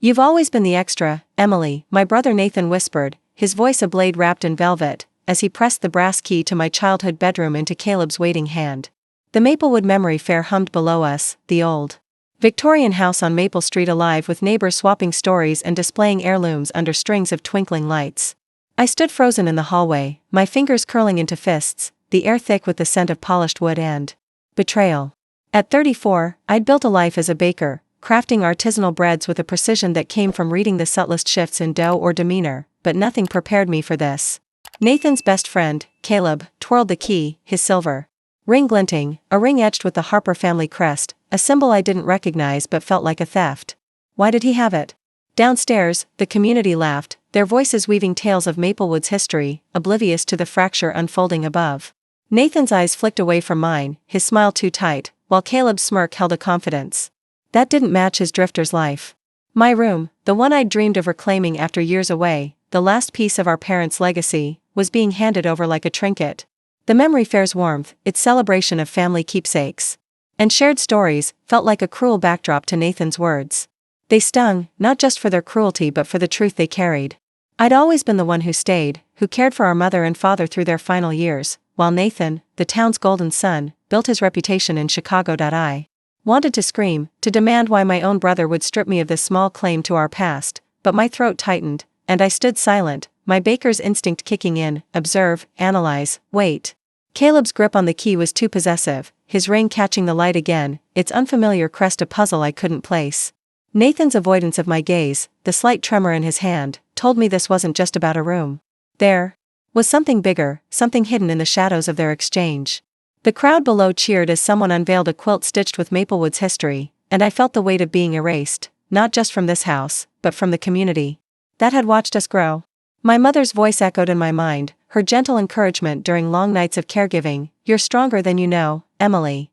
You've always been the extra, Emily, my brother Nathan whispered, his voice a blade wrapped in velvet, as he pressed the brass key to my childhood bedroom into Caleb's waiting hand. The Maplewood Memory Fair hummed below us, the old Victorian house on Maple Street alive with neighbors swapping stories and displaying heirlooms under strings of twinkling lights. I stood frozen in the hallway, my fingers curling into fists, the air thick with the scent of polished wood and betrayal. At 34, I'd built a life as a baker, crafting artisanal breads with a precision that came from reading the subtlest shifts in dough or demeanor, but nothing prepared me for this. Nathan's best friend, Caleb, twirled the key, his silver ring glinting, a ring etched with the Harper family crest, a symbol I didn't recognize but felt like a theft. Why did he have it? Downstairs, the community laughed, their voices weaving tales of Maplewood's history, oblivious to the fracture unfolding above. Nathan's eyes flicked away from mine, his smile too tight, while Caleb's smirk held a confidence that didn't match his drifter's life. My room, the one I'd dreamed of reclaiming after years away, the last piece of our parents' legacy, was being handed over like a trinket. The memory fair's warmth, its celebration of family keepsakes and shared stories, felt like a cruel backdrop to Nathan's words. They stung, not just for their cruelty but for the truth they carried. I'd always been the one who stayed, who cared for our mother and father through their final years, while Nathan, the town's golden son, built his reputation in Chicago. I wanted to scream, to demand why my own brother would strip me of this small claim to our past, but my throat tightened, and I stood silent, my baker's instinct kicking in, observe, analyze, wait. Caleb's grip on the key was too possessive, his ring catching the light again, its unfamiliar crest a puzzle I couldn't place. Nathan's avoidance of my gaze, the slight tremor in his hand, told me this wasn't just about a room. There was something bigger, something hidden in the shadows of their exchange. The crowd below cheered as someone unveiled a quilt stitched with Maplewood's history, and I felt the weight of being erased, not just from this house, but from the community that had watched us grow. My mother's voice echoed in my mind, her gentle encouragement during long nights of caregiving, "You're stronger than you know, Emily."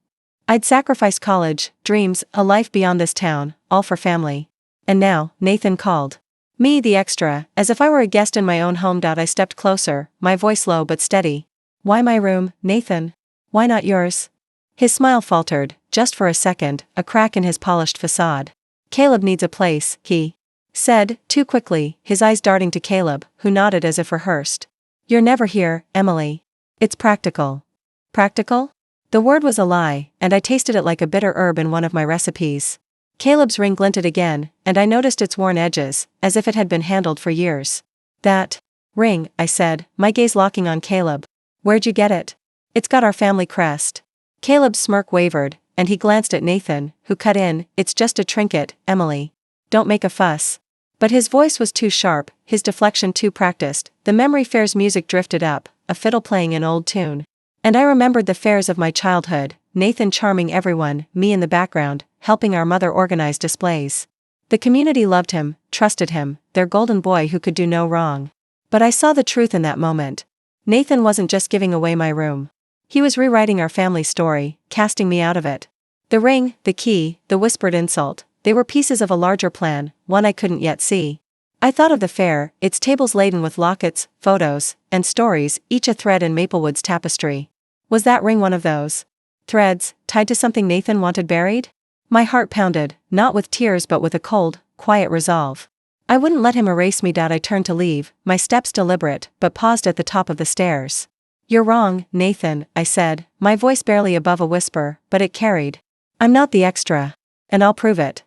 I'd sacrificed college, dreams, a life beyond this town, all for family. And now, Nathan called me the extra, as if I were a guest in my own home. I stepped closer, my voice low but steady. "Why my room, Nathan? Why not yours?" His smile faltered, just for a second, a crack in his polished facade. "Caleb needs a place," he said, too quickly, his eyes darting to Caleb, who nodded as if rehearsed. "You're never here, Emily. It's practical." Practical? The word was a lie, and I tasted it like a bitter herb in one of my recipes. Caleb's ring glinted again, and I noticed its worn edges, as if it had been handled for years. "That ring," I said, my gaze locking on Caleb. "Where'd you get it?" "It's got our family crest." Caleb's smirk wavered, and he glanced at Nathan, who cut in, "It's just a trinket, Emily. Don't make a fuss." But his voice was too sharp, his deflection too practiced. The memory fair's music drifted up, a fiddle playing an old tune. And I remembered the fairs of my childhood, Nathan charming everyone, me in the background, helping our mother organize displays. The community loved him, trusted him, their golden boy who could do no wrong. But I saw the truth in that moment. Nathan wasn't just giving away my room. He was rewriting our family story, casting me out of it. The ring, the key, the whispered insult, they were pieces of a larger plan, one I couldn't yet see. I thought of the fair, its tables laden with lockets, photos, and stories, each a thread in Maplewood's tapestry. Was that ring one of those threads, tied to something Nathan wanted buried? My heart pounded, not with tears but with a cold, quiet resolve. I wouldn't let him erase me. I turned to leave, my steps deliberate, but paused at the top of the stairs. "You're wrong, Nathan," I said, my voice barely above a whisper, but it carried. "I'm not the extra. And I'll prove it."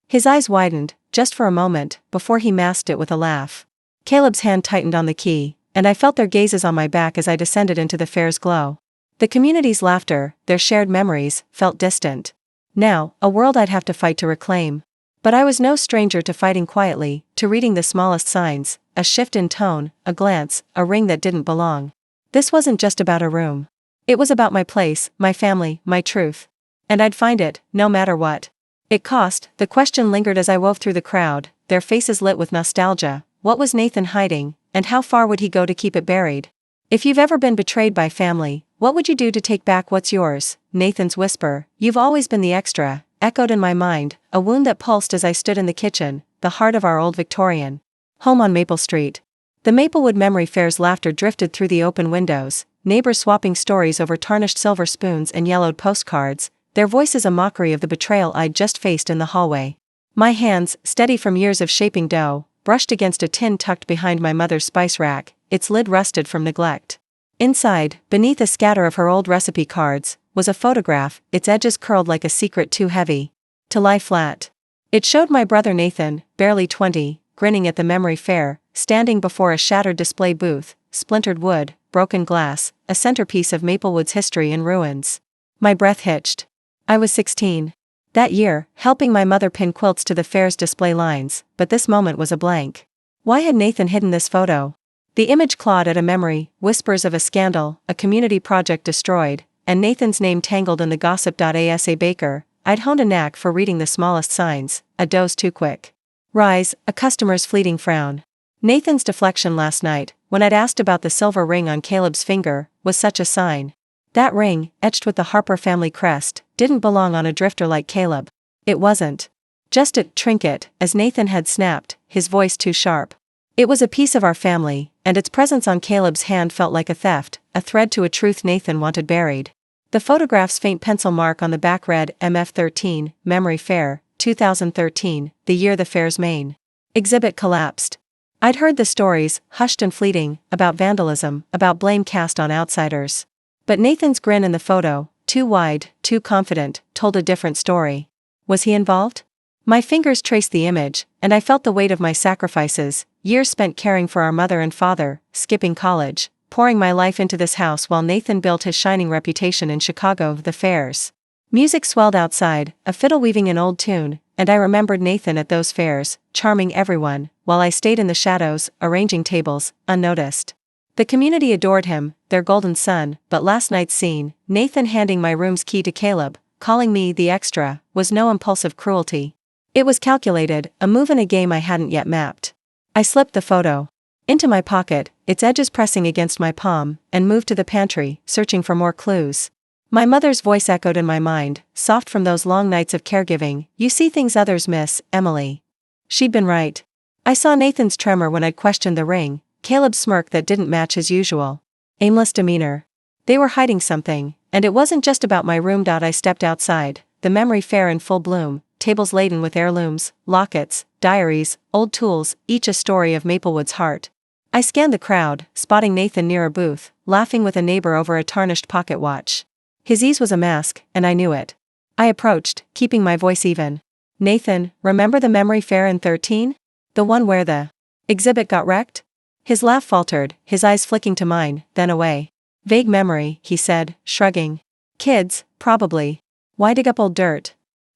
His eyes widened, just for a moment, before he masked it with a laugh. Caleb's hand tightened on the key, and I felt their gazes on my back as I descended into the fair's glow. The community's laughter, their shared memories, felt distant. Now, a world I'd have to fight to reclaim. But I was no stranger to fighting quietly, to reading the smallest signs, a shift in tone, a glance, a ring that didn't belong. This wasn't just about a room. It was about my place, my family, my truth. And I'd find it, no matter what it cost. The question lingered as I wove through the crowd, their faces lit with nostalgia. What was Nathan hiding, and how far would he go to keep it buried? "If you've ever been betrayed by family, what would you do to take back what's yours?" Nathan's whisper, "You've always been the extra," echoed in my mind, a wound that pulsed as I stood in the kitchen, the heart of our old Victorian home on Maple Street. The Maplewood Memory Fair's laughter drifted through the open windows, neighbors swapping stories over tarnished silver spoons and yellowed postcards, their voices a mockery of the betrayal I'd just faced in the hallway. My hands, steady from years of shaping dough, brushed against a tin tucked behind my mother's spice rack, its lid rusted from neglect. Inside, beneath a scatter of her old recipe cards, was a photograph, its edges curled like a secret too heavy to lie flat. It showed my brother Nathan, barely 20, grinning at the memory fair, standing before a shattered display booth, splintered wood, broken glass, a centerpiece of Maplewood's history in ruins. My breath hitched. I was 16. That year, helping my mother pin quilts to the fair's display lines, but this moment was a blank. Why had Nathan hidden this photo? The image clawed at a memory, whispers of a scandal, a community project destroyed, and Nathan's name tangled in the gossip. As a baker, I'd honed a knack for reading the smallest signs, a dose too quick. Rise, a customer's fleeting frown. Nathan's deflection last night, when I'd asked about the silver ring on Caleb's finger, was such a sign. That ring, etched with the Harper family crest, didn't belong on a drifter like Caleb. It wasn't just a trinket, as Nathan had snapped, his voice too sharp. It was a piece of our family, and its presence on Caleb's hand felt like a theft, a thread to a truth Nathan wanted buried. The photograph's faint pencil mark on the back read MF13, Memory Fair, 2013, the year the fair's main exhibit collapsed. I'd heard the stories, hushed and fleeting, about vandalism, about blame cast on outsiders. But Nathan's grin in the photo, too wide, too confident, told a different story. Was he involved? My fingers traced the image, and I felt the weight of my sacrifices, years spent caring for our mother and father, skipping college, pouring my life into this house while Nathan built his shining reputation in Chicago, the fairs. Music swelled outside, a fiddle weaving an old tune, and I remembered Nathan at those fairs, charming everyone, while I stayed in the shadows, arranging tables, unnoticed. The community adored him, their golden son, but last night's scene, Nathan handing my room's key to Caleb, calling me the extra, was no impulsive cruelty. It was calculated, a move in a game I hadn't yet mapped. I slipped the photo into my pocket, its edges pressing against my palm, and moved to the pantry, searching for more clues. My mother's voice echoed in my mind, soft from those long nights of caregiving, "You see things others miss, Emily." She'd been right. I saw Nathan's tremor when I'd questioned the ring, Caleb's smirk that didn't match his usual aimless demeanor. They were hiding something, and it wasn't just about my room. I stepped outside, the memory fair in full bloom, tables laden with heirlooms, lockets, diaries, old tools, each a story of Maplewood's heart. I scanned the crowd, spotting Nathan near a booth, laughing with a neighbor over a tarnished pocket watch. His ease was a mask, and I knew it. I approached, keeping my voice even. "Nathan, remember the memory fair in 13? The one where the exhibit got wrecked?" His laugh faltered, his eyes flicking to mine, then away. "Vague memory," he said, shrugging. "Kids, probably. Why dig up old dirt?"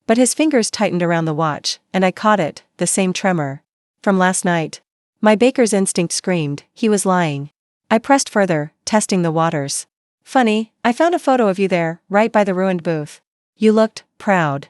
But his fingers tightened around the watch, and I caught it, the same tremor. From last night. My baker's instinct screamed, he was lying. I pressed further, testing the waters. "Funny, I found a photo of you there, right by the ruined booth. You looked proud."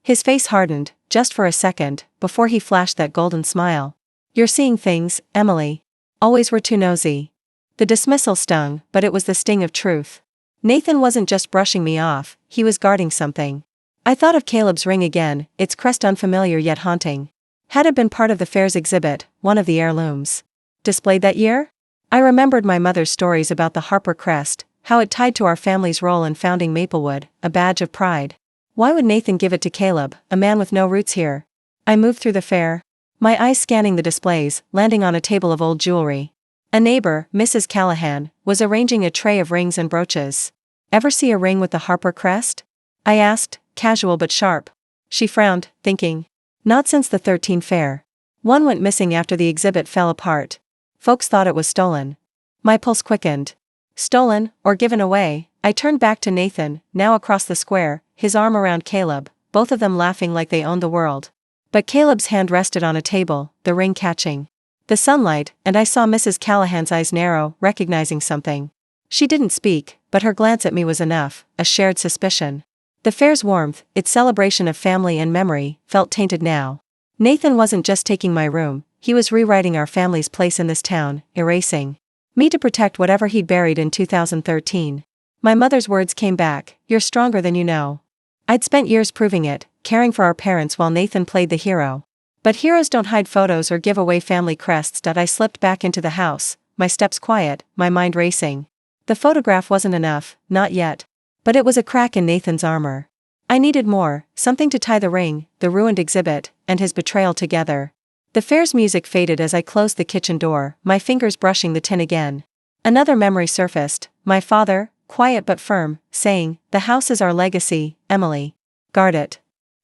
His face hardened, just for a second, before he flashed that golden smile. "You're seeing things, Emily. Always were too nosy." The dismissal stung, but it was the sting of truth. Nathan wasn't just brushing me off, he was guarding something. I thought of Caleb's ring again, its crest unfamiliar yet haunting. Had it been part of the fair's exhibit, one of the heirlooms displayed that year? I remembered my mother's stories about the Harper crest, how it tied to our family's role in founding Maplewood, a badge of pride. Why would Nathan give it to Caleb, a man with no roots here? I moved through the fair, my eyes scanning the displays, landing on a table of old jewelry. A neighbor, Mrs. Callahan, was arranging a tray of rings and brooches. "Ever see a ring with the Harper crest?" I asked, casual but sharp. She frowned, thinking. "Not since the 13 fair. One went missing after the exhibit fell apart. Folks thought it was stolen." My pulse quickened. Stolen, or given away? I turned back to Nathan, now across the square, his arm around Caleb, both of them laughing like they owned the world. But Caleb's hand rested on a table, the ring catching the sunlight, and I saw Mrs. Callahan's eyes narrow, recognizing something. She didn't speak, but her glance at me was enough, a shared suspicion. The fair's warmth, its celebration of family and memory, felt tainted now. Nathan wasn't just taking my room, he was rewriting our family's place in this town, erasing me to protect whatever he'd buried in 2013. My mother's words came back, "You're stronger than you know." I'd spent years proving it, caring for our parents while Nathan played the hero. But heroes don't hide photos or give away family crests. I slipped back into the house, my steps quiet, my mind racing. The photograph wasn't enough, not yet. But it was a crack in Nathan's armor. I needed more, something to tie the ring, the ruined exhibit, and his betrayal together. The fair's music faded as I closed the kitchen door, my fingers brushing the tin again. Another memory surfaced, my father, quiet but firm, saying, "The house is our legacy, Emily. Guard it."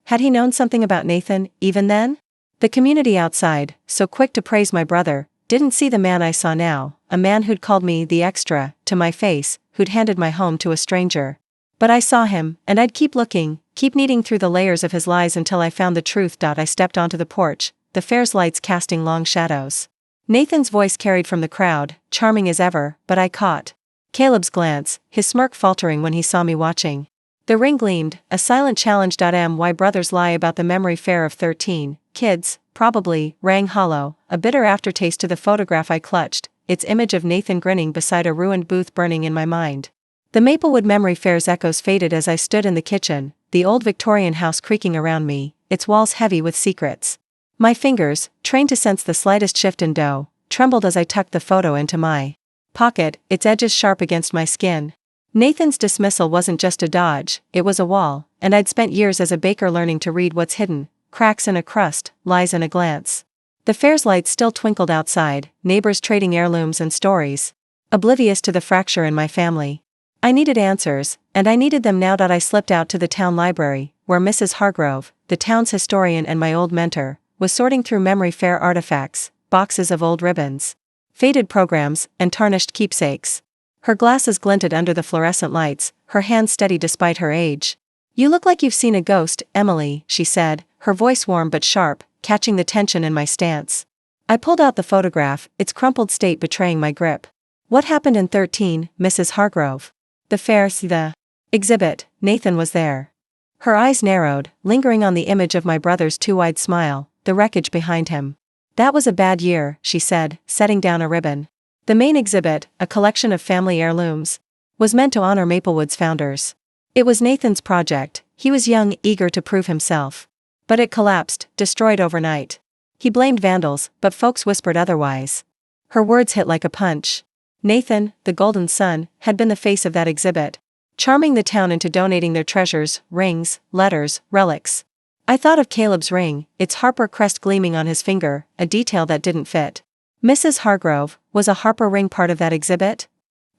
Had he known something about Nathan, even then? The community outside, so quick to praise my brother, didn't see the man I saw now, a man who'd called me the extra, to my face, who'd handed my home to a stranger. But I saw him, and I'd keep looking, keep kneading through the layers of his lies until I found the truth. I stepped onto the porch, the fair's lights casting long shadows. Nathan's voice carried from the crowd, charming as ever, but I caught Caleb's glance, his smirk faltering when he saw me watching. The ring gleamed, a silent challenge. Why brothers lie about the memory fair of 13 kids, probably, rang hollow, a bitter aftertaste to the photograph I clutched, its image of Nathan grinning beside a ruined booth burning in my mind. The Maplewood Memory Fair's echoes faded as I stood in the kitchen, the old Victorian house creaking around me, its walls heavy with secrets. My fingers, trained to sense the slightest shift in dough, trembled as I tucked the photo into my pocket, its edges sharp against my skin. Nathan's dismissal wasn't just a dodge, it was a wall, and I'd spent years as a baker learning to read what's hidden, cracks in a crust, lies in a glance. The fair's lights still twinkled outside, neighbors trading heirlooms and stories, oblivious to the fracture in my family. I needed answers, and I needed them now. I slipped out to the town library, where Mrs. Hargrove, the town's historian and my old mentor, was sorting through memory fair artifacts, boxes of old ribbons, faded programs, and tarnished keepsakes. Her glasses glinted under the fluorescent lights, her hands steady despite her age. "You look like you've seen a ghost, Emily," she said, her voice warm but sharp, catching the tension in my stance. I pulled out the photograph, its crumpled state betraying my grip. "What happened in 13, Mrs. Hargrove?" "The fair, the exhibit." Nathan was there. Her eyes narrowed, lingering on the image of my brother's too wide smile, the wreckage behind him. "That was a bad year," she said, setting down a ribbon. The main exhibit, a collection of family heirlooms, was meant to honor Maplewood's founders. It was Nathan's project, he was young, eager to prove himself. But it collapsed, destroyed overnight. He blamed vandals, but folks whispered otherwise. Her words hit like a punch. Nathan, the golden son, had been the face of that exhibit, charming the town into donating their treasures, rings, letters, relics. I thought of Caleb's ring, its Harper crest gleaming on his finger, a detail that didn't fit. "Mrs. Hargrove, was a Harper ring part of that exhibit?"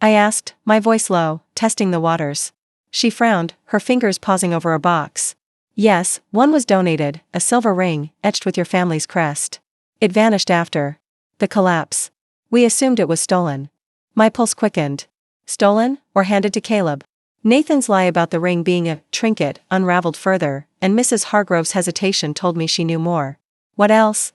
I asked, my voice low, testing the waters. She frowned, her fingers pausing over a box. "Yes, one was donated, a silver ring, etched with your family's crest. It vanished after the collapse. We assumed it was stolen." My pulse quickened. Stolen, or handed to Caleb? Nathan's lie about the ring being a trinket unraveled further, and Mrs. Hargrove's hesitation told me she knew more. "What else?"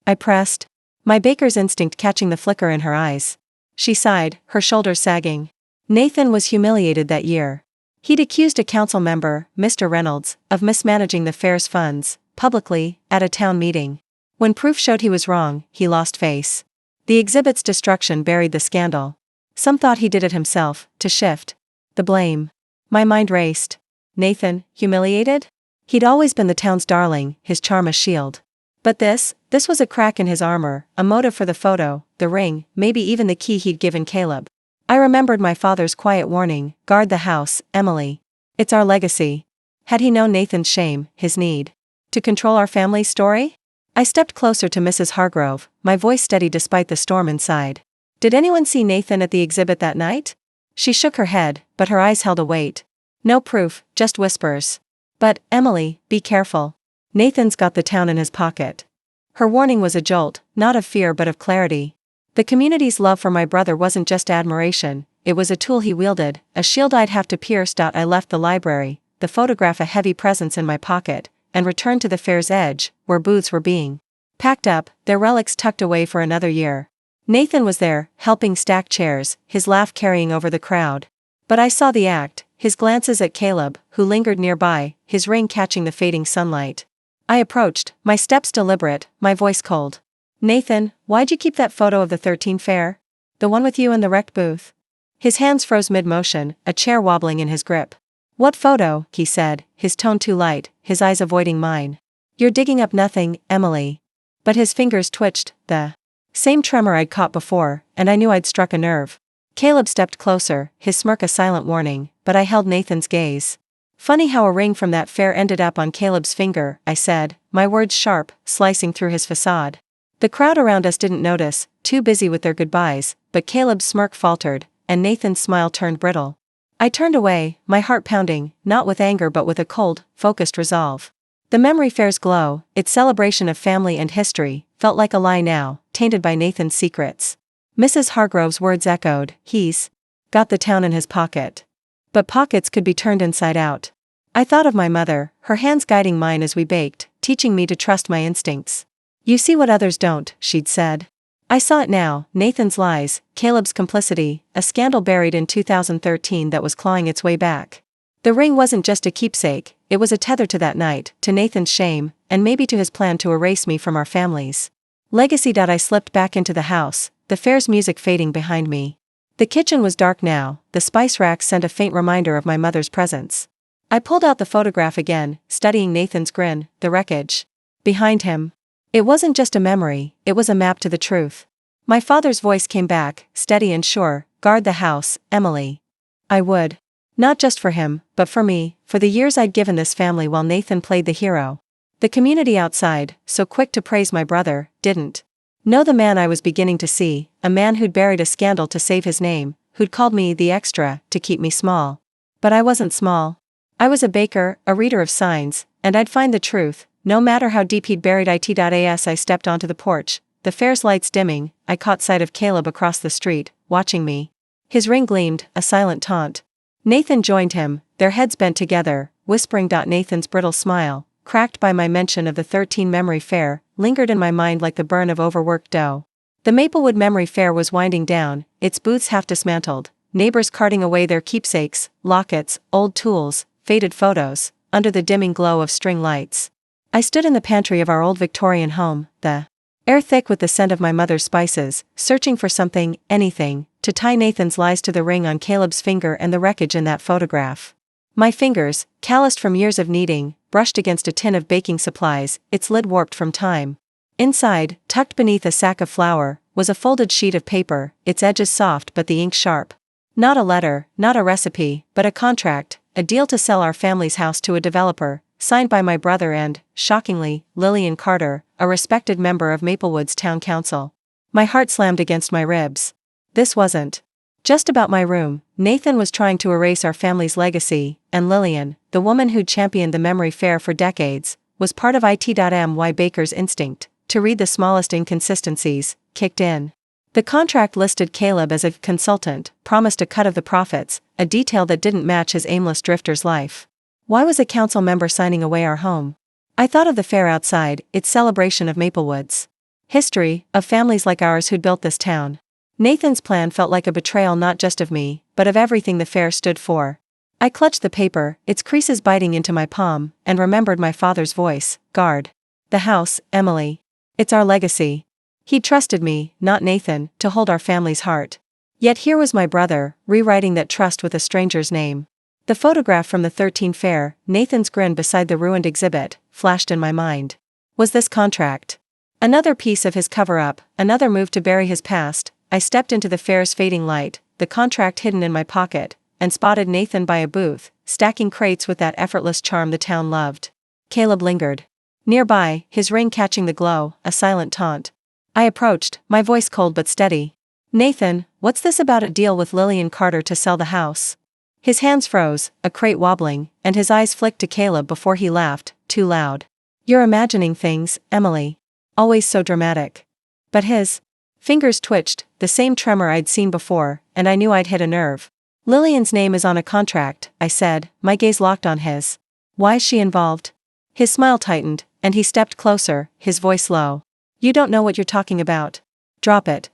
I pressed, my baker's instinct catching the flicker in her eyes. She sighed, her shoulders sagging. "Nathan was humiliated that year. He'd accused a council member, Mr. Reynolds, of mismanaging the fair's funds, publicly, at a town meeting. When proof showed he was wrong, he lost face. The exhibit's destruction buried the scandal. Some thought he did it himself, to shift the blame. My mind raced. Nathan, humiliated? He'd always been the town's darling, his charm a shield. But this was a crack in his armor, a motive for the photo, the ring, maybe even the key he'd given Caleb. I remembered my father's quiet warning, "Guard the house, Emily. It's our legacy." Had he known Nathan's shame, his need to control our family's story? I stepped closer to Mrs. Hargrove, my voice steady despite the storm inside. "Did anyone see Nathan at the exhibit that night?" She shook her head, but her eyes held a weight. "No proof, just whispers. But, Emily, be careful. Nathan's got the town in his pocket." Her warning was a jolt, not of fear but of clarity. The community's love for my brother wasn't just admiration, it was a tool he wielded, a shield I'd have to pierce. I left the library, the photograph a heavy presence in my pocket, and returned to the fair's edge, where booths were being packed up, their relics tucked away for another year. Nathan was there, helping stack chairs, his laugh carrying over the crowd. But I saw the act, his glances at Caleb, who lingered nearby, his ring catching the fading sunlight. I approached, my steps deliberate, my voice cold. "Nathan, why'd you keep that photo of the 13 fair? The one with you in the wrecked booth?" His hands froze mid-motion, a chair wobbling in his grip. "What photo?" he said, his tone too light, his eyes avoiding mine. "You're digging up nothing, Emily." But his fingers twitched, the same tremor I'd caught before, and I knew I'd struck a nerve. Caleb stepped closer, his smirk a silent warning, but I held Nathan's gaze. Funny how a ring from that fair ended up on Caleb's finger, I said, my words sharp, slicing through his facade. The crowd around us didn't notice, too busy with their goodbyes, but Caleb's smirk faltered, and Nathan's smile turned brittle. I turned away, my heart pounding, not with anger but with a cold, focused resolve. The memory fair's glow, its celebration of family and history, felt like a lie now, tainted by Nathan's secrets. Mrs. Hargrove's words echoed, he's got the town in his pocket. But pockets could be turned inside out. I thought of my mother, her hands guiding mine as we baked, teaching me to trust my instincts. You see what others don't, she'd said. I saw it now, Nathan's lies, Caleb's complicity, a scandal buried in 2013 that was clawing its way back. The ring wasn't just a keepsake, it was a tether to that night, to Nathan's shame, and maybe to his plan to erase me from our families. Legacy. I slipped back into the house, the fair's music fading behind me. The kitchen was dark now, the spice racks sent a faint reminder of my mother's presence. I pulled out the photograph again, studying Nathan's grin, the wreckage behind him. It wasn't just a memory, it was a map to the truth. My father's voice came back, steady and sure, guard the house, Emily. I would. Not just for him, but for me, for the years I'd given this family while Nathan played the hero. The community outside, so quick to praise my brother, didn't know the man I was beginning to see, a man who'd buried a scandal to save his name, who'd called me the extra, to keep me small. But I wasn't small. I was a baker, a reader of signs, and I'd find the truth, no matter how deep he'd buried it. As I stepped onto the porch, the fair's lights dimming, I caught sight of Caleb across the street, watching me. His ring gleamed, a silent taunt. Nathan joined him, their heads bent together, whispering. Nathan's brittle smile, cracked by my mention of the 13 memory fair, lingered in my mind like the burn of overworked dough. The Maplewood Memory Fair was winding down, its booths half dismantled, neighbors carting away their keepsakes, lockets, old tools, faded photos, under the dimming glow of string lights. I stood in the pantry of our old Victorian home, the air thick with the scent of my mother's spices, searching for something, anything, to tie Nathan's lies to the ring on Caleb's finger and the wreckage in that photograph. My fingers, calloused from years of kneading, brushed against a tin of baking supplies, its lid warped from time. Inside, tucked beneath a sack of flour, was a folded sheet of paper, its edges soft but the ink sharp. Not a letter, not a recipe, but a contract, a deal to sell our family's house to a developer, signed by my brother and, shockingly, Lillian Carter, a respected member of Maplewood's town council. My heart slammed against my ribs. This wasn't just about my room. Nathan was trying to erase our family's legacy, and Lillian, the woman who'd championed the memory fair for decades, was part of it. My baker's instinct, to read the smallest inconsistencies, kicked in. The contract listed Caleb as a consultant, promised a cut of the profits, a detail that didn't match his aimless drifter's life. Why was a council member signing away our home? I thought of the fair outside, its celebration of Maplewood's history, of families like ours who'd built this town. Nathan's plan felt like a betrayal not just of me, but of everything the fair stood for. I clutched the paper, its creases biting into my palm, and remembered my father's voice, guard the house, Emily. It's our legacy. He'd trusted me, not Nathan, to hold our family's heart. Yet here was my brother, rewriting that trust with a stranger's name. The photograph from the 13 fair, Nathan's grin beside the ruined exhibit, flashed in my mind. Was this contract another piece of his cover-up, another move to bury his past? I stepped into the fair's fading light, the contract hidden in my pocket, and spotted Nathan by a booth, stacking crates with that effortless charm the town loved. Caleb lingered nearby, his ring catching the glow, a silent taunt. I approached, my voice cold but steady. Nathan, what's this about a deal with Lillian Carter to sell the house? His hands froze, a crate wobbling, and his eyes flicked to Caleb before he laughed, too loud. You're imagining things, Emily. Always so dramatic. But his fingers twitched, the same tremor I'd seen before, and I knew I'd hit a nerve. Lillian's name is on a contract, I said, my gaze locked on his. Why is she involved? His smile tightened, and he stepped closer, his voice low. You don't know what you're talking about. Drop it.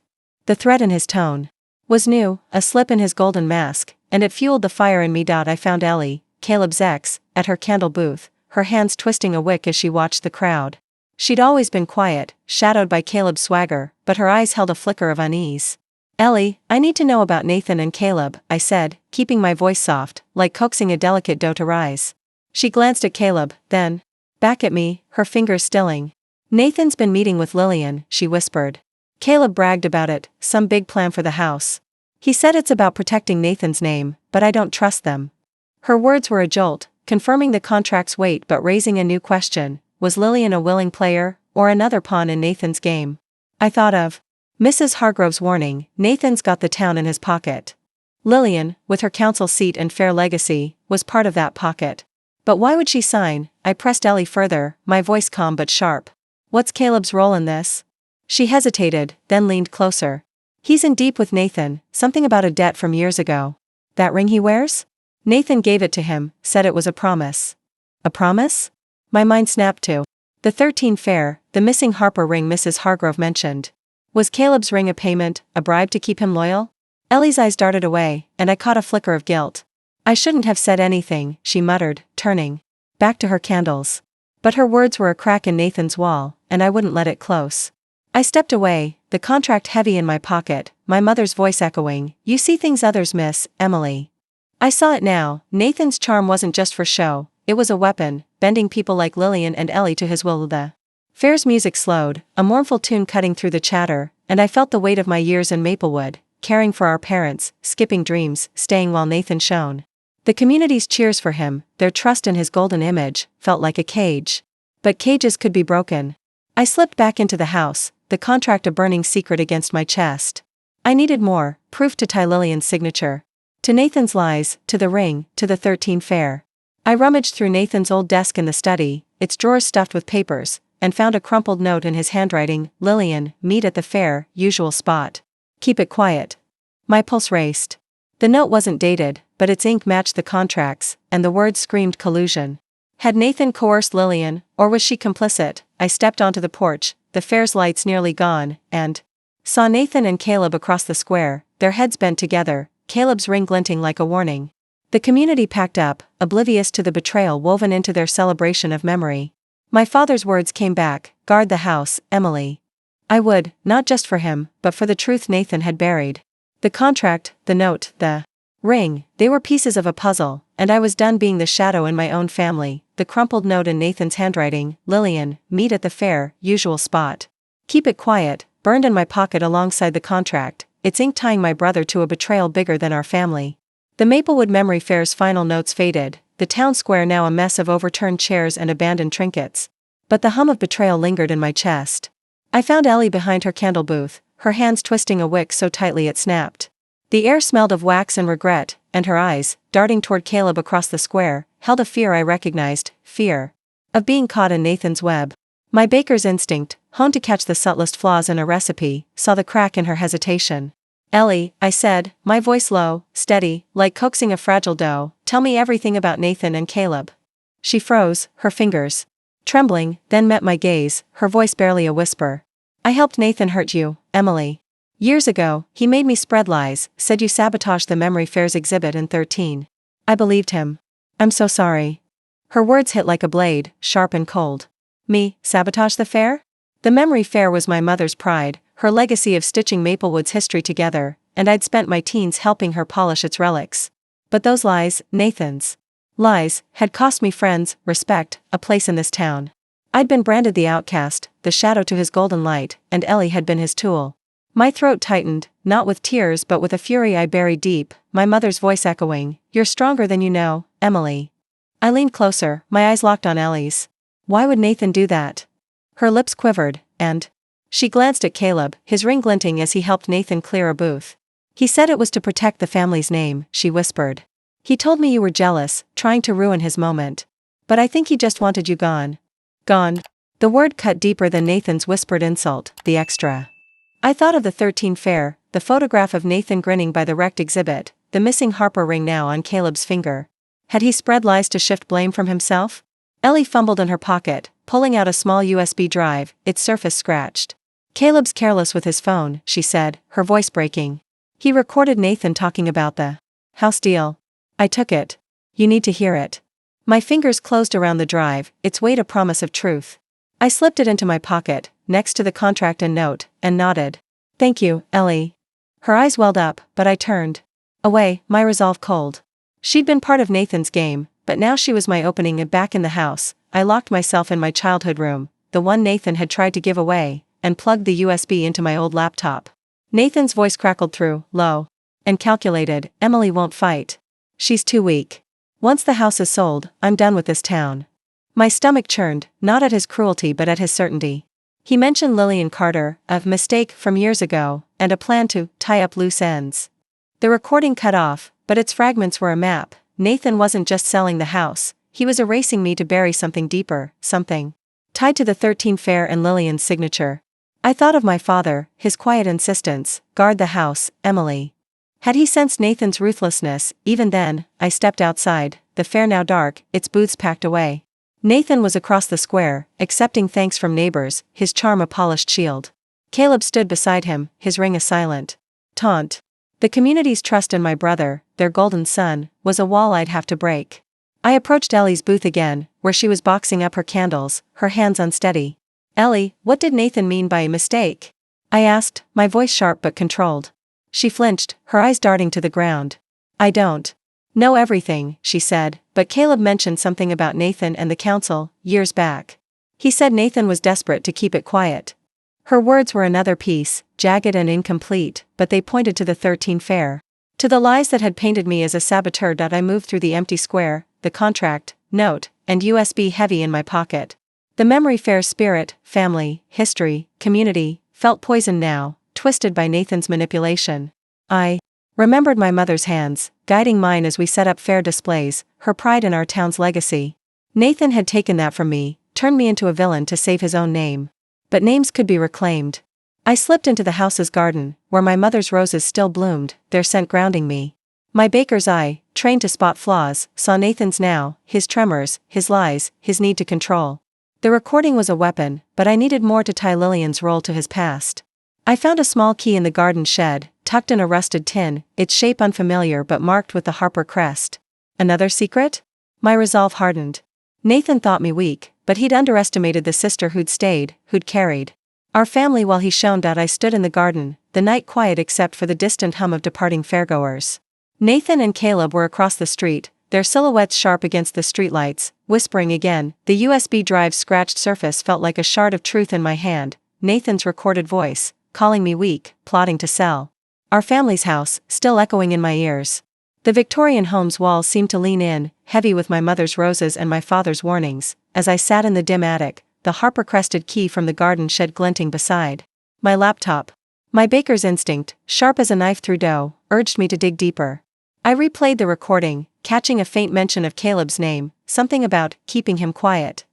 The threat in his tone was new, a slip in his golden mask, and it fueled the fire in me. I found Ellie, Caleb's ex, at her candle booth, her hands twisting a wick as she watched the crowd. She'd always been quiet, shadowed by Caleb's swagger, but her eyes held a flicker of unease. Ellie, I need to know about Nathan and Caleb, I said, keeping my voice soft, like coaxing a delicate doe to rise. She glanced at Caleb, then back at me, her fingers stilling. Nathan's been meeting with Lillian, she whispered. Caleb bragged about it, some big plan for the house. He said it's about protecting Nathan's name, but I don't trust them. Her words were a jolt, confirming the contract's weight but raising a new question: was Lillian a willing player, or another pawn in Nathan's game? I thought of Mrs. Hargrove's warning: Nathan's got the town in his pocket. Lillian, with her council seat and fair legacy, was part of that pocket. But why would she sign? I pressed Ellie further, my voice calm but sharp. What's Caleb's role in this? She hesitated, then leaned closer. He's in deep with Nathan, something about a debt from years ago. That ring he wears? Nathan gave it to him, said it was a promise. A promise? My mind snapped to the 13 fair, the missing Harper ring Mrs. Hargrove mentioned. Was Caleb's ring a payment, a bribe to keep him loyal? Ellie's eyes darted away, and I caught a flicker of guilt. I shouldn't have said anything, she muttered, turning back to her candles. But her words were a crack in Nathan's wall, and I wouldn't let it close. I stepped away, the contract heavy in my pocket, my mother's voice echoing, "You see things others miss, Emily." I saw it now. Nathan's charm wasn't just for show, it was a weapon, bending people like Lillian and Ellie to his will. The fair's music slowed, a mournful tune cutting through the chatter, and I felt the weight of my years in Maplewood, caring for our parents, skipping dreams, staying while Nathan shone. The community's cheers for him, their trust in his golden image, felt like a cage. But cages could be broken. I slipped back into the house, the contract a burning secret against my chest. I needed more, proof to tie Lillian's signature. To Nathan's lies, to the ring, to the 13 fair. I rummaged through Nathan's old desk in the study, its drawers stuffed with papers, and found a crumpled note in his handwriting: Lillian, meet at the fair, usual spot. Keep it quiet. My pulse raced. The note wasn't dated, but its ink matched the contracts, and the words screamed collusion. Had Nathan coerced Lillian, or was she complicit? I stepped onto the porch, the fair's lights nearly gone, and saw Nathan and Caleb across the square, their heads bent together, Caleb's ring glinting like a warning. The community packed up, oblivious to the betrayal woven into their celebration of memory. My father's words came back: guard the house, Emily. I would, not just for him, but for the truth Nathan had buried. The contract, the note, the ring, they were pieces of a puzzle, and I was done being the shadow in my own family. The crumpled note in Nathan's handwriting: Lillian, meet at the fair, usual spot. Keep it quiet, burned in my pocket alongside the contract, its ink tying my brother to a betrayal bigger than our family. The Maplewood Memory Fair's final notes faded, the town square now a mess of overturned chairs and abandoned trinkets. But the hum of betrayal lingered in my chest. I found Ellie behind her candle booth, her hands twisting a wick so tightly it snapped. The air smelled of wax and regret, and her eyes, darting toward Caleb across the square, held a fear I recognized: fear of being caught in Nathan's web. My baker's instinct, honed to catch the subtlest flaws in a recipe, saw the crack in her hesitation. Ellie, I said, my voice low, steady, like coaxing a fragile dough, tell me everything about Nathan and Caleb. She froze, her fingers trembling, then met my gaze, her voice barely a whisper. I helped Nathan hurt you, Emily. Years ago, he made me spread lies, said you sabotaged the Memory Fair's exhibit in 13. I believed him. I'm so sorry. Her words hit like a blade, sharp and cold. Me, sabotage the fair? The Memory Fair was my mother's pride, her legacy of stitching Maplewood's history together, and I'd spent my teens helping her polish its relics. But those lies, Nathan's lies, had cost me friends, respect, a place in this town. I'd been branded the outcast, the shadow to his golden light, and Ellie had been his tool. My throat tightened, not with tears but with a fury I buried deep, my mother's voice echoing: You're stronger than you know, Emily. I leaned closer, my eyes locked on Ellie's. Why would Nathan do that? Her lips quivered, and she glanced at Caleb, his ring glinting as he helped Nathan clear a booth. He said it was to protect the family's name, she whispered. He told me you were jealous, trying to ruin his moment. But I think he just wanted you gone. Gone. The word cut deeper than Nathan's whispered insult, the extra. I thought of the 13 fair, the photograph of Nathan grinning by the wrecked exhibit, the missing Harper ring now on Caleb's finger. Had he spread lies to shift blame from himself? Ellie fumbled in her pocket, pulling out a small USB drive, its surface scratched. Caleb's careless with his phone, she said, her voice breaking. He recorded Nathan talking about the house deal. I took it. You need to hear it. My fingers closed around the drive, its weight a promise of truth. I slipped it into my pocket, next to the contract and note, and nodded. Thank you, Ellie. Her eyes welled up, but I turned away, my resolve cold. She'd been part of Nathan's game, but now she was my opening and back in the house. I locked myself in my childhood room, the one Nathan had tried to give away, and plugged the USB into my old laptop. Nathan's voice crackled through, low and calculated: Emily won't fight. She's too weak. Once the house is sold, I'm done with this town. My stomach churned, not at his cruelty but at his certainty. He mentioned Lillian Carter, a mistake from years ago, and a plan to tie up loose ends. The recording cut off, but its fragments were a map. Nathan wasn't just selling the house, he was erasing me to bury something deeper, something tied to the 13 Fair and Lillian's signature. I thought of my father, his quiet insistence, guard the house, Emily. Had he sensed Nathan's ruthlessness? Even then, I stepped outside, the fair now dark, its booths packed away. Nathan was across the square, accepting thanks from neighbors, his charm a polished shield. Caleb stood beside him, his ring a silent taunt. The community's trust in my brother, their golden son, was a wall I'd have to break. I approached Ellie's booth again, where she was boxing up her candles, her hands unsteady. "Ellie, what did Nathan mean by a mistake?" I asked, my voice sharp but controlled. She flinched, her eyes darting to the ground. "I don't know everything," she said, "but Caleb mentioned something about Nathan and the council, years back. He said Nathan was desperate to keep it quiet." Her words were another piece, jagged and incomplete, but they pointed to the 13 Fair. To the lies that had painted me as a saboteur. I moved through the empty square, the contract, note, and USB heavy in my pocket. The memory fair's spirit, family, history, community, felt poisoned now, twisted by Nathan's manipulation. I remembered my mother's hands, guiding mine as we set up fair displays, her pride in our town's legacy. Nathan had taken that from me, turned me into a villain to save his own name. But names could be reclaimed. I slipped into the house's garden, where my mother's roses still bloomed, their scent grounding me. My baker's eye, trained to spot flaws, saw Nathan's now, his tremors, his lies, his need to control. The recording was a weapon, but I needed more to tie Lillian's role to his past. I found a small key in the garden shed, tucked in a rusted tin, its shape unfamiliar but marked with the Harper crest. Another secret? My resolve hardened. Nathan thought me weak, but he'd underestimated the sister who'd stayed, who'd carried our family while he shone. I stood in the garden, the night quiet except for the distant hum of departing fairgoers. Nathan and Caleb were across the street, their silhouettes sharp against the streetlights, whispering again. The USB drive's scratched surface felt like a shard of truth in my hand, Nathan's recorded voice, calling me weak, plotting to sell our family's house, still echoing in my ears. The Victorian home's walls seemed to lean in, heavy with my mother's roses and my father's warnings, as I sat in the dim attic, the Harper-crested key from the garden shed glinting beside my laptop. My baker's instinct, sharp as a knife through dough, urged me to dig deeper. I replayed the recording, catching a faint mention of Caleb's name, something about keeping him quiet.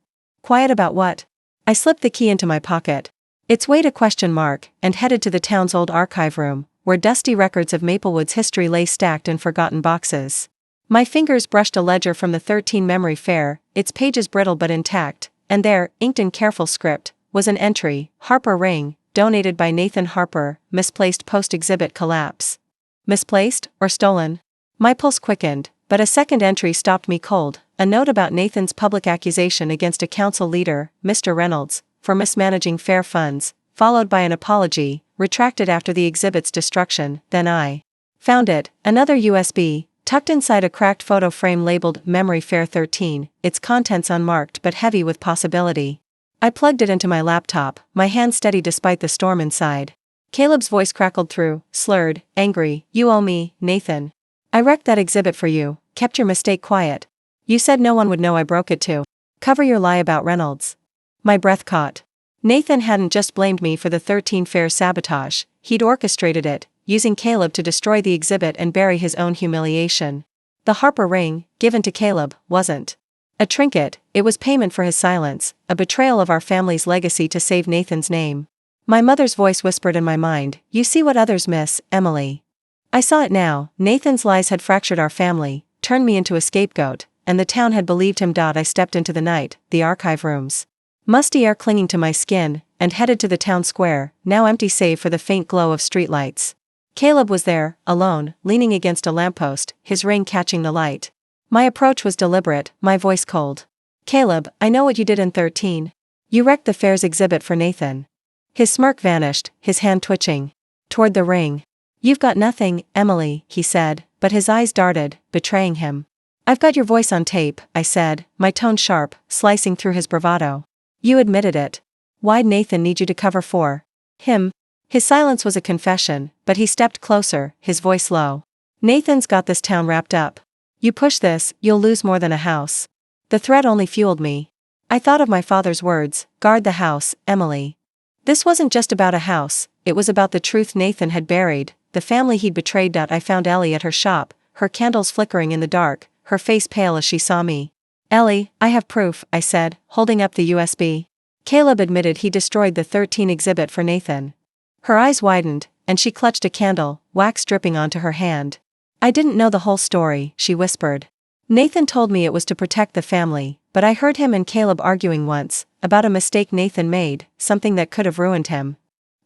Quiet about what? I slipped the key into my pocket. Its weight a question mark, and headed to the town's old archive room, where dusty records of Maplewood's history lay stacked in forgotten boxes. My fingers brushed a ledger from the 13 Memory Fair, its pages brittle but intact, and there, inked in careful script, was an entry: Harper ring, donated by Nathan Harper, misplaced post-exhibit collapse. Misplaced, or stolen? My pulse quickened, but a second entry stopped me cold, a note about Nathan's public accusation against a council leader, Mr. Reynolds, for mismanaging fair funds, followed by an apology, retracted after the exhibit's destruction. Then I found it, another USB, tucked inside a cracked photo frame labeled Memory Fair 13, its contents unmarked but heavy with possibility. I plugged it into my laptop, my hand steady despite the storm inside. Caleb's voice crackled through, slurred, angry. "You owe me, Nathan. I wrecked that exhibit for you, kept your mistake quiet. You said no one would know I broke it too. Cover your lie about Reynolds." My breath caught. Nathan hadn't just blamed me for the 13 Fair sabotage, he'd orchestrated it, using Caleb to destroy the exhibit and bury his own humiliation. The Harper ring, given to Caleb, wasn't a trinket, it was payment for his silence, a betrayal of our family's legacy to save Nathan's name. My mother's voice whispered in my mind, "You see what others miss, Emily." I saw it now. Nathan's lies had fractured our family, turned me into a scapegoat, and the town had believed him. I stepped into the night, the archive rooms, musty air clinging to my skin, and headed to the town square, now empty save for the faint glow of streetlights. Caleb was there, alone, leaning against a lamppost, his ring catching the light. My approach was deliberate, my voice cold. "Caleb, I know what you did in 13. You wrecked the fair's exhibit for Nathan." His smirk vanished, his hand twitching toward the ring. "You've got nothing, Emily," he said, but his eyes darted, betraying him. "I've got your voice on tape," I said, my tone sharp, slicing through his bravado. "You admitted it. Why'd Nathan need you to cover for him?" His silence was a confession, but he stepped closer, his voice low. "Nathan's got this town wrapped up. You push this, you'll lose more than a house. The threat only fueled me. I thought of my father's words, guard the house, Emily. This wasn't just about a house, it was about the truth Nathan had buried, the family he'd betrayed. I found Ellie at her shop, her candles flickering in the dark, her face pale as she saw me. Ellie, I have proof, I said, holding up the USB. Caleb admitted he destroyed the 13 exhibit for Nathan. Her eyes widened, and she clutched a candle, wax dripping onto her hand. I didn't know the whole story, she whispered. Nathan told me it was to protect the family, but I heard him and Caleb arguing once, about a mistake Nathan made, something that could have ruined him.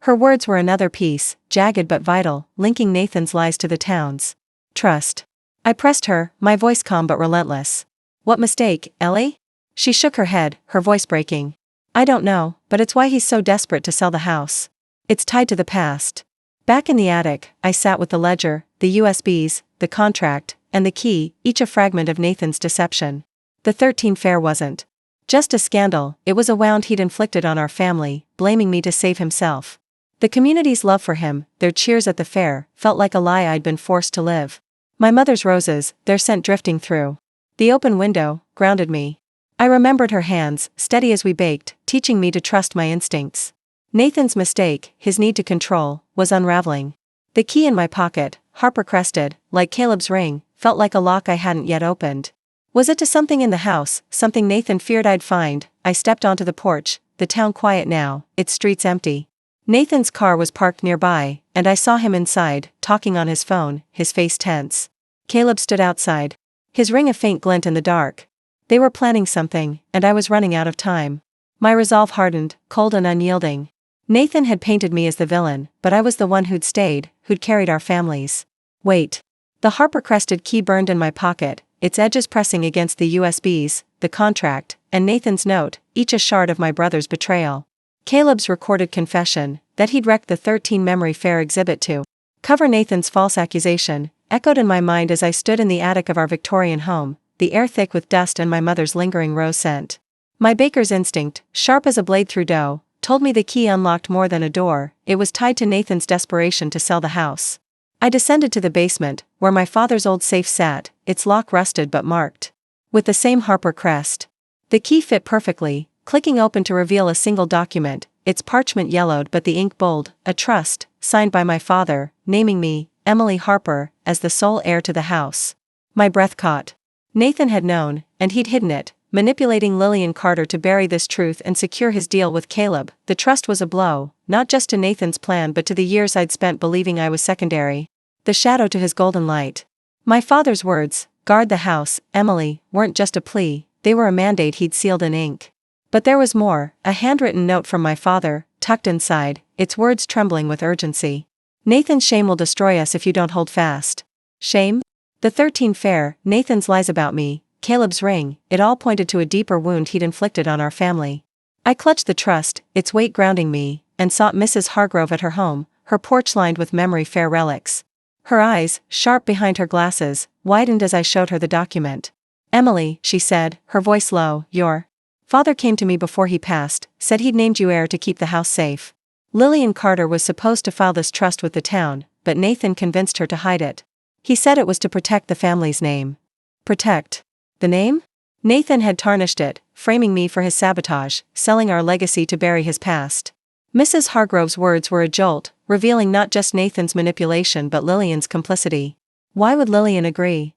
Her words were another piece, jagged but vital, linking Nathan's lies to the town's trust. I pressed her, my voice calm but relentless. What mistake, Ellie? She shook her head, her voice breaking. I don't know, but it's why he's so desperate to sell the house. It's tied to the past. Back in the attic, I sat with the ledger, the USBs, the contract, and the key, each a fragment of Nathan's deception. The 13 fair wasn't just a scandal, it was a wound he'd inflicted on our family, blaming me to save himself. The community's love for him, their cheers at the fair, felt like a lie I'd been forced to live. My mother's roses, their scent drifting through the open window, grounded me. I remembered her hands, steady as we baked, teaching me to trust my instincts. Nathan's mistake, his need to control, was unraveling. The key in my pocket, Harper crested, like Caleb's ring, felt like a lock I hadn't yet opened. Was it to something in the house, something Nathan feared I'd find? I stepped onto the porch, the town quiet now, its streets empty. Nathan's car was parked nearby, and I saw him inside, talking on his phone, his face tense. Caleb stood outside. His ring a faint glint in the dark. They were planning something, and I was running out of time. My resolve hardened, cold and unyielding. Nathan had painted me as the villain, but I was the one who'd stayed, who'd carried our families. Wait. The Harper-crested key burned in my pocket, its edges pressing against the USBs, the contract, and Nathan's note, each a shard of my brother's betrayal. Caleb's recorded confession, that he'd wrecked the 13 memory fair exhibit to cover Nathan's false accusation, echoed in my mind as I stood in the attic of our Victorian home, the air thick with dust and my mother's lingering rose scent. My baker's instinct, sharp as a blade through dough, told me the key unlocked more than a door, it was tied to Nathan's desperation to sell the house. I descended to the basement, where my father's old safe sat, its lock rusted but marked with the same Harper crest. The key fit perfectly, clicking open to reveal a single document, its parchment yellowed but the ink bold, a trust, signed by my father, naming me, Emily Harper, as the sole heir to the house. My breath caught. Nathan had known, and he'd hidden it, manipulating Lillian Carter to bury this truth and secure his deal with Caleb. The trust was a blow, not just to Nathan's plan but to the years I'd spent believing I was secondary. The shadow to his golden light. My father's words, guard the house, Emily, weren't just a plea, they were a mandate he'd sealed in ink. But there was more, a handwritten note from my father, tucked inside, its words trembling with urgency. Nathan's shame will destroy us if you don't hold fast. Shame? The 13 fair, Nathan's lies about me, Caleb's ring, it all pointed to a deeper wound he'd inflicted on our family. I clutched the trust, its weight grounding me, and sought Mrs. Hargrove at her home, her porch lined with memory fair relics. Her eyes, sharp behind her glasses, widened as I showed her the document. Emily, she said, her voice low, your father came to me before he passed, said he'd named you heir to keep the house safe. Lillian Carter was supposed to file this trust with the town, but Nathan convinced her to hide it. He said it was to protect the family's name. Protect the name? Nathan had tarnished it, framing me for his sabotage, selling our legacy to bury his past. Mrs. Hargrove's words were a jolt, revealing not just Nathan's manipulation but Lillian's complicity. Why would Lillian agree?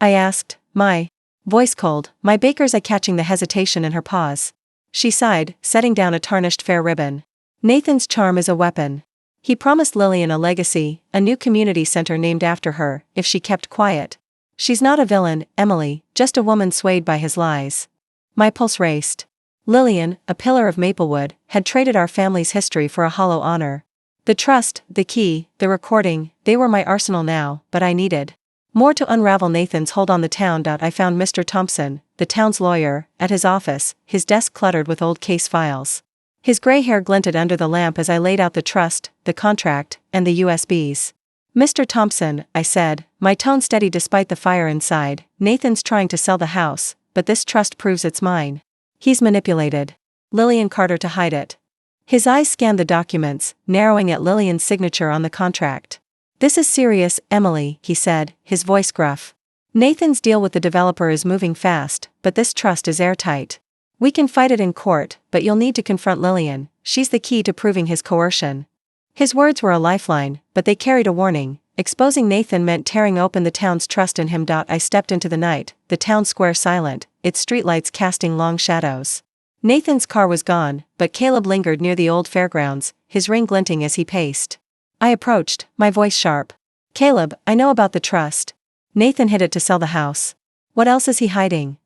I asked, my voice cold, my baker's eye catching the hesitation in her pause. She sighed, setting down a tarnished fair ribbon. Nathan's charm is a weapon. He promised Lillian a legacy, a new community center named after her, if she kept quiet. She's not a villain, Emily, just a woman swayed by his lies. My pulse raced. Lillian, a pillar of Maplewood, had traded our family's history for a hollow honor. The trust, the key, the recording, they were my arsenal now, but I needed more to unravel Nathan's hold on the town. I found Mr. Thompson, the town's lawyer, at his office, his desk cluttered with old case files. His gray hair glinted under the lamp as I laid out the trust, the contract, and the USBs. Mr. Thompson, I said, my tone steady despite the fire inside, Nathan's trying to sell the house, but this trust proves it's mine. He's manipulated Lillian Carter to hide it. His eyes scanned the documents, narrowing at Lillian's signature on the contract. This is serious, Emily, he said, his voice gruff. Nathan's deal with the developer is moving fast, but this trust is airtight. We can fight it in court, but you'll need to confront Lillian, she's the key to proving his coercion. His words were a lifeline, but they carried a warning. Exposing Nathan meant tearing open the town's trust in him. I stepped into the night, the town square silent, its streetlights casting long shadows. Nathan's car was gone, but Caleb lingered near the old fairgrounds, his ring glinting as he paced. I approached, my voice sharp. Caleb, I know about the trust. Nathan hid it to sell the house. What else is he hiding?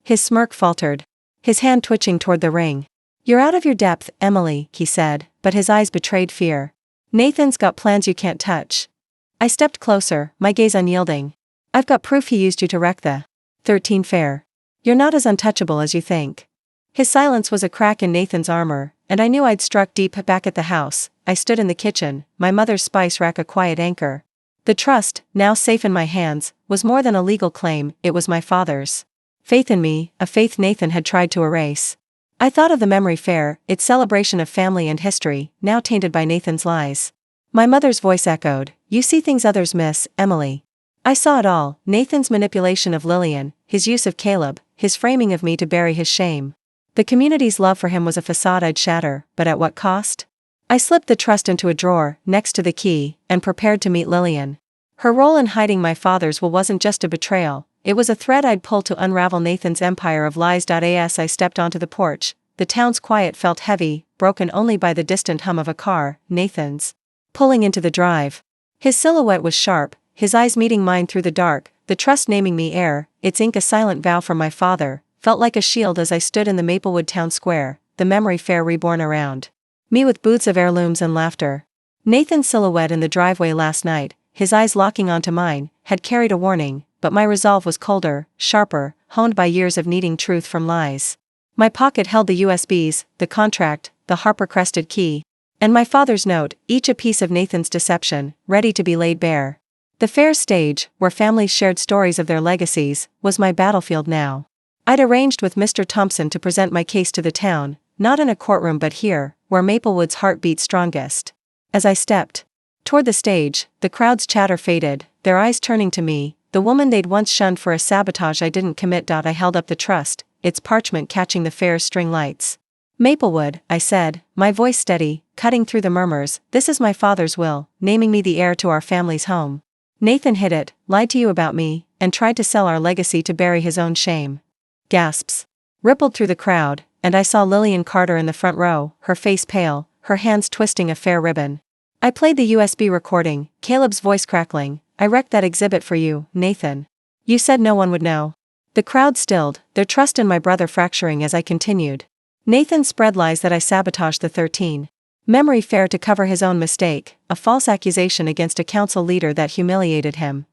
His smirk faltered, his hand twitching toward the ring. You're out of your depth, Emily, he said, but his eyes betrayed fear. Nathan's got plans you can't touch. I stepped closer, my gaze unyielding. I've got proof he used you to wreck the 13 fair. You're not as untouchable as you think. His silence was a crack in Nathan's armor, and I knew I'd struck deep. Back at the house, I stood in the kitchen, my mother's spice rack a quiet anchor. The trust, now safe in my hands, was more than a legal claim, it was my father's. Faith in me, a faith Nathan had tried to erase. I thought of the memory fair, its celebration of family and history, now tainted by Nathan's lies. My mother's voice echoed, you see things others miss, Emily. I saw it all, Nathan's manipulation of Lillian, his use of Caleb, his framing of me to bury his shame. The community's love for him was a facade I'd shatter, but at what cost? I slipped the trust into a drawer, next to the key, and prepared to meet Lillian. Her role in hiding my father's will wasn't just a betrayal, it was a thread I'd pull to unravel Nathan's empire of lies. As I stepped onto the porch, the town's quiet felt heavy, broken only by the distant hum of a car, Nathan's, pulling into the drive. His silhouette was sharp, his eyes meeting mine through the dark, the trust naming me heir, its ink a silent vow from my father, felt like a shield as I stood in the Maplewood town square, the memory fair reborn around me with booths of heirlooms and laughter. Nathan's silhouette in the driveway last night, his eyes locking onto mine, had carried a warning, but my resolve was colder, sharper, honed by years of needing truth from lies. My pocket held the USBs, the contract, the Harper crested key, and my father's note, each a piece of Nathan's deception, ready to be laid bare. The fair stage, where families shared stories of their legacies, was my battlefield now. I'd arranged with Mr. Thompson to present my case to the town, not in a courtroom but here, where Maplewood's heart beat strongest. As I stepped toward the stage, the crowd's chatter faded, their eyes turning to me, the woman they'd once shunned for a sabotage I didn't commit. I held up the trust, its parchment catching the fair's string lights. Maplewood, I said, my voice steady, cutting through the murmurs, this is my father's will, naming me the heir to our family's home. Nathan hid it, lied to you about me, and tried to sell our legacy to bury his own shame. Gasps rippled through the crowd, and I saw Lillian Carter in the front row, her face pale, her hands twisting a fair ribbon. I played the USB recording, Caleb's voice crackling, I wrecked that exhibit for you, Nathan. You said no one would know. The crowd stilled, their trust in my brother fracturing as I continued. Nathan spread lies that I sabotaged the 13 memory fair to cover his own mistake, a false accusation against a council leader that humiliated him.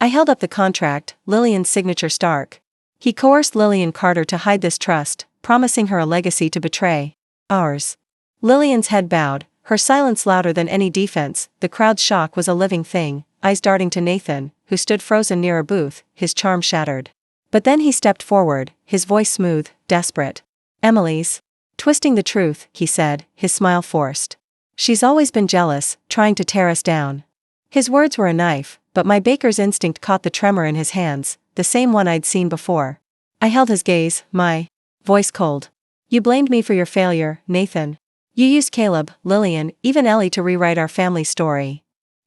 I held up the contract, Lillian's signature stark. He coerced Lillian Carter to hide this trust, promising her a legacy to betray ours. Lillian's head bowed, her silence louder than any defense. The crowd's shock was a living thing, eyes darting to Nathan, who stood frozen near a booth, his charm shattered. But then he stepped forward, his voice smooth, desperate. Emily's twisting the truth, he said, his smile forced. She's always been jealous, trying to tear us down. His words were a knife, but my baker's instinct caught the tremor in his hands, the same one I'd seen before. I held his gaze, my voice cold. You blamed me for your failure, Nathan. You used Caleb, Lillian, even Ellie to rewrite our family story.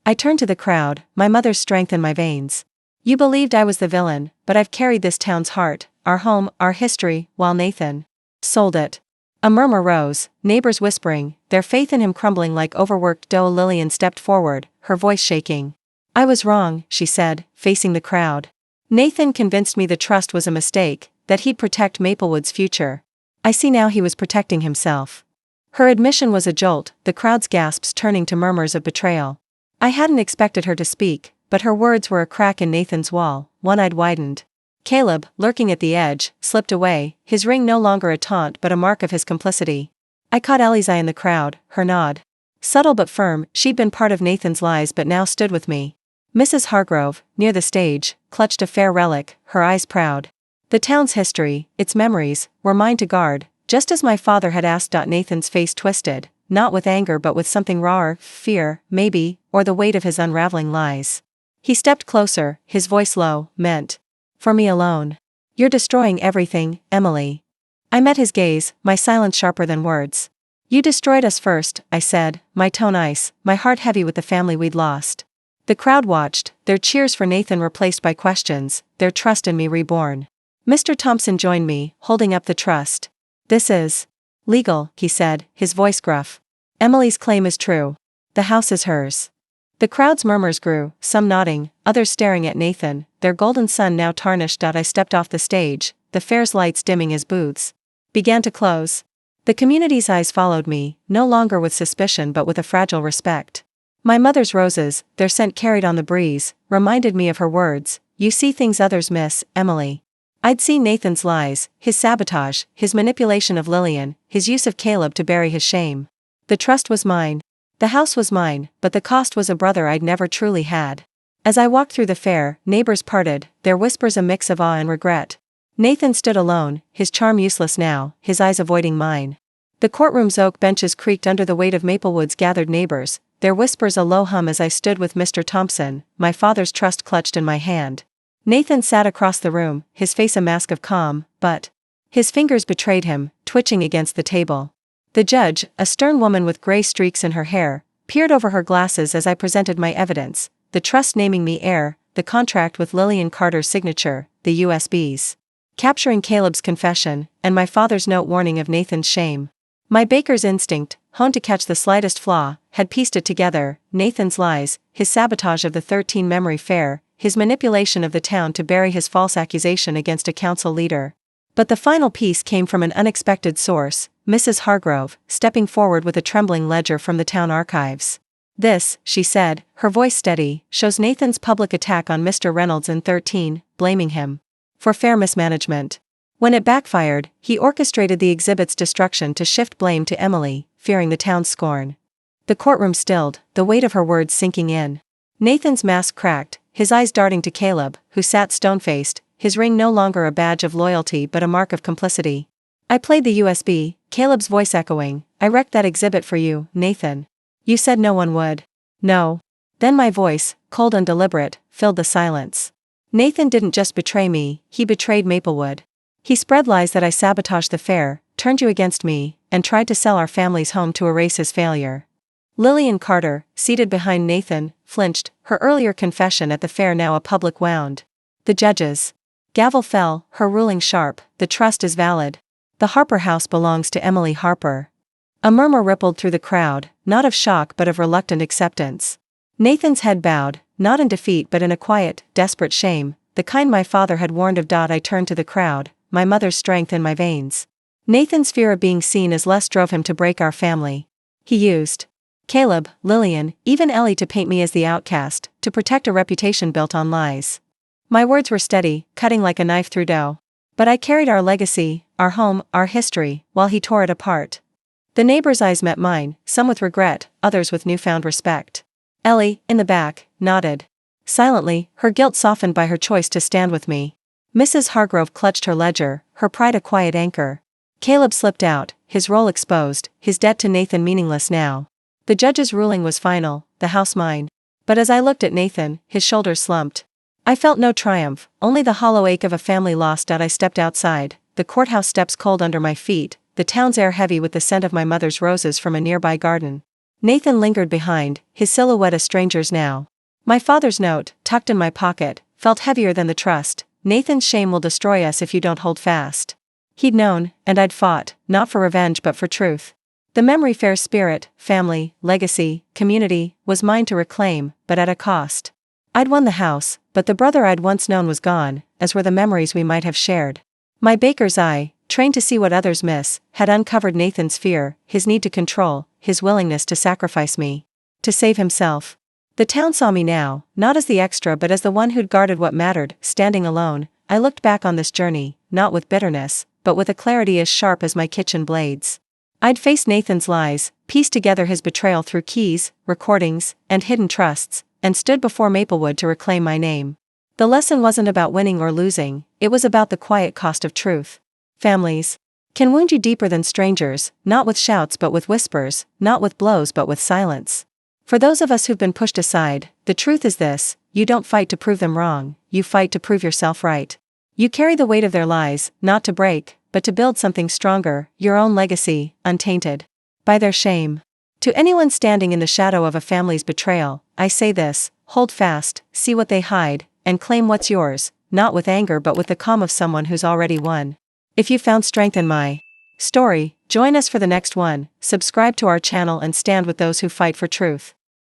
I turned to the crowd, my mother's strength in my veins. You believed I was the villain, but I've carried this town's heart, our home, our history, while Nathan sold it. A murmur rose, neighbors whispering, their faith in him crumbling like overworked dough. Lillian stepped forward, her voice shaking. I was wrong, she said, facing the crowd. Nathan convinced me the trust was a mistake, that he'd protect Maplewood's future. I see now he was protecting himself. Her admission was a jolt, the crowd's gasps turning to murmurs of betrayal. I hadn't expected her to speak, but her words were a crack in Nathan's wall, one I'd widened. Caleb, lurking at the edge, slipped away, his ring no longer a taunt but a mark of his complicity. I caught Ellie's eye in the crowd, her nod. Subtle but firm, she'd been part of Nathan's lies but now stood with me. Mrs. Hargrove, near the stage, clutched a fair relic, her eyes proud. The town's history, its memories, were mine to guard, just as my father had asked. Nathan's face twisted, not with anger but with something rawer, fear, maybe, or the weight of his unraveling lies. He stepped closer, his voice low, meant. For me alone. You're destroying everything, Emily. I met his gaze, my silence sharper than words. You destroyed us first, I said, my tone ice, my heart heavy with the family we'd lost. The crowd watched, their cheers for Nathan replaced by questions, their trust in me reborn. Mr. Thompson joined me, holding up the trust. This is legal, he said, his voice gruff. Emily's claim is true. The house is hers. The crowd's murmurs grew, some nodding, others staring at Nathan, their golden sun now tarnished. I stepped off the stage, the fair's lights dimming as booths began to close. The community's eyes followed me, no longer with suspicion but with a fragile respect. My mother's roses, their scent carried on the breeze, reminded me of her words, you see things others miss, Emily. I'd seen Nathan's lies, his sabotage, his manipulation of Lillian, his use of Caleb to bury his shame. The trust was mine. The house was mine, but the cost was a brother I'd never truly had. As I walked through the fair, neighbors parted, their whispers a mix of awe and regret. Nathan stood alone, his charm useless now, his eyes avoiding mine. The courtroom's oak benches creaked under the weight of Maplewood's gathered neighbors, their whispers a low hum as I stood with Mr. Thompson, my father's trust clutched in my hand. Nathan sat across the room, his face a mask of calm, but his fingers betrayed him, twitching against the table. The judge, a stern woman with gray streaks in her hair, peered over her glasses as I presented my evidence, the trust naming me heir, the contract with Lillian Carter's signature, the USBs capturing Caleb's confession, and my father's note warning of Nathan's shame. My baker's instinct, honed to catch the slightest flaw, had pieced it together, Nathan's lies, his sabotage of the 13 memory fair, his manipulation of the town to bury his false accusation against a council leader. But the final piece came from an unexpected source, Mrs. Hargrove, stepping forward with a trembling ledger from the town archives. This, she said, her voice steady, shows Nathan's public attack on Mr. Reynolds in 13, blaming him for fair mismanagement. When it backfired, he orchestrated the exhibit's destruction to shift blame to Emily, fearing the town's scorn. The courtroom stilled, the weight of her words sinking in. Nathan's mask cracked, his eyes darting to Caleb, who sat stone-faced, his ring no longer a badge of loyalty but a mark of complicity. I played the USB, Caleb's voice echoing, I wrecked that exhibit for you, Nathan. You said no one would. No. Then my voice, cold and deliberate, filled the silence. Nathan didn't just betray me, he betrayed Maplewood. He spread lies that I sabotaged the fair, turned you against me, and tried to sell our family's home to erase his failure. Lillian Carter, seated behind Nathan, flinched, her earlier confession at the fair now a public wound. The judge's gavel fell, her ruling sharp, the trust is valid. The Harper house belongs to Emily Harper. A murmur rippled through the crowd, not of shock but of reluctant acceptance. Nathan's head bowed, not in defeat but in a quiet, desperate shame, the kind my father had warned of. I turned to the crowd, my mother's strength in my veins. Nathan's fear of being seen as less drove him to break our family. He used Caleb, Lillian, even Ellie to paint me as the outcast, to protect a reputation built on lies. My words were steady, cutting like a knife through dough. But I carried our legacy, our home, our history, while he tore it apart. The neighbors' eyes met mine, some with regret, others with newfound respect. Ellie, in the back, nodded. Silently, her guilt softened by her choice to stand with me. Mrs. Hargrove clutched her ledger, her pride a quiet anchor. Caleb slipped out, his role exposed, his debt to Nathan meaningless now. The judge's ruling was final, the house mine. But as I looked at Nathan, his shoulders slumped. I felt no triumph, only the hollow ache of a family lost. I stepped outside, the courthouse steps cold under my feet, the town's air heavy with the scent of my mother's roses from a nearby garden. Nathan lingered behind, his silhouette a stranger's now. My father's note, tucked in my pocket, felt heavier than the trust. Nathan's shame will destroy us if you don't hold fast. He'd known, and I'd fought, not for revenge but for truth. The memory fair's spirit, family, legacy, community, was mine to reclaim, but at a cost. I'd won the house, but the brother I'd once known was gone, as were the memories we might have shared. My baker's eye, trained to see what others miss, had uncovered Nathan's fear, his need to control, his willingness to sacrifice me. To save himself. The town saw me now, not as the extra but as the one who'd guarded what mattered. Standing alone, I looked back on this journey, not with bitterness, but with a clarity as sharp as my kitchen blades. I'd faced Nathan's lies, pieced together his betrayal through keys, recordings, and hidden trusts, and stood before Maplewood to reclaim my name. The lesson wasn't about winning or losing, it was about the quiet cost of truth. Families can wound you deeper than strangers, not with shouts but with whispers, not with blows but with silence. For those of us who've been pushed aside, the truth is this: you don't fight to prove them wrong, you fight to prove yourself right. You carry the weight of their lies, not to break, but to build something stronger, your own legacy, untainted by their shame. To anyone standing in the shadow of a family's betrayal, I say this: hold fast, see what they hide, and claim what's yours, not with anger but with the calm of someone who's already won. If you found strength in my story, join us for the next one, subscribe to our channel and stand with those who fight for truth.